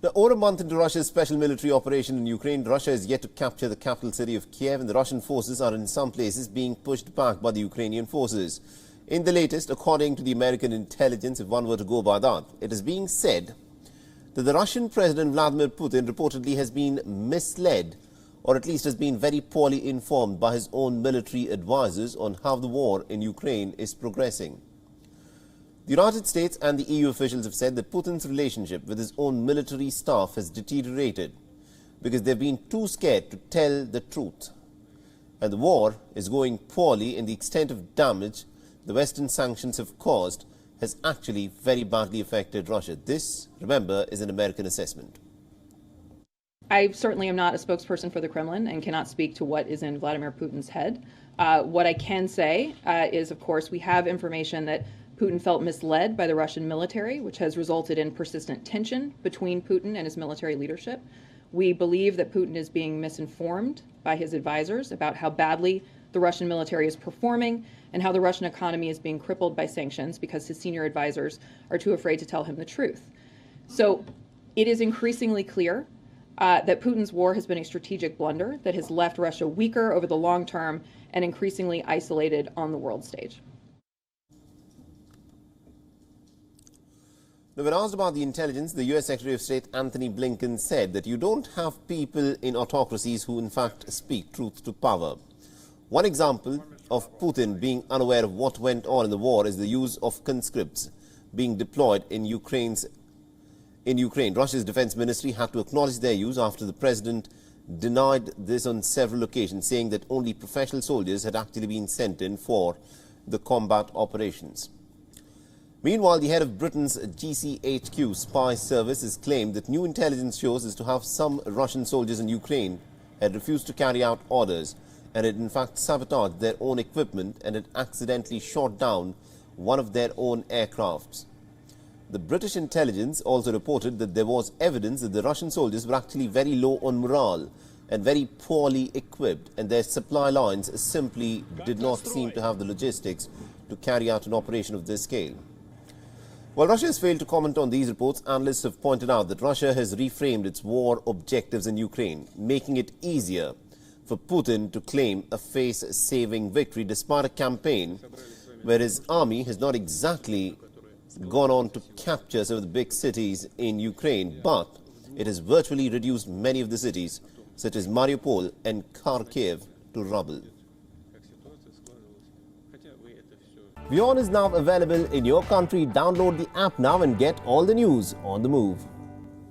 Now, over a month into Russia's special military operation in Ukraine, Russia is yet to capture the capital city of Kyiv, and the Russian forces are in some places being pushed back by the Ukrainian forces. In the latest, according to the American intelligence, if one were to go by that, it is being said that the Russian President Vladimir Putin reportedly has been misled, or at least has been very poorly informed by his own military advisors on how the war in Ukraine is progressing. The United States and the EU officials have said that Putin's relationship with his own military staff has deteriorated because they've been too scared to tell the truth. And the war is going poorly, and the extent of damage the Western sanctions have caused has actually very badly affected Russia. This, remember, is an American assessment. I certainly am not a spokesperson for the Kremlin and cannot speak to what is in Vladimir Putin's head. What I can say is, of course, we have information that Putin felt misled by the Russian military, which has resulted in persistent tension between Putin and his military leadership. We believe that Putin is being misinformed by his advisors about how badly the Russian military is performing and how the Russian economy is being crippled by sanctions because his senior advisors are too afraid to tell him the truth. So it is increasingly clear that Putin's war has been a strategic blunder that has left Russia weaker over the long term and increasingly isolated on the world stage. Now, when asked about the intelligence, the US Secretary of State Antony Blinken said that you don't have people in autocracies who in fact speak truth to power. One example of Putin being unaware of what went on in the war is the use of conscripts being deployed in Ukraine. Russia's defense ministry had to acknowledge their use after the president denied this on several occasions, saying that only professional soldiers had actually been sent in for the combat operations. Meanwhile, the head of Britain's GCHQ spy service has claimed that new intelligence shows as to how some Russian soldiers in Ukraine had refused to carry out orders and had in fact sabotaged their own equipment and had accidentally shot down one of their own aircrafts. The British intelligence also reported that there was evidence that the Russian soldiers were actually very low on morale and very poorly equipped, and their supply lines simply did not seem to have the logistics to carry out an operation of this scale. While Russia has failed to comment on these reports, analysts have pointed out that Russia has reframed its war objectives in Ukraine, making it easier for Putin to claim a face-saving victory despite a campaign where his army has not exactly gone on to capture some of the big cities in Ukraine, but it has virtually reduced many of the cities, such as Mariupol and Kyiv, to rubble. WION is now available in your country. Download the app now and get all the news on the move.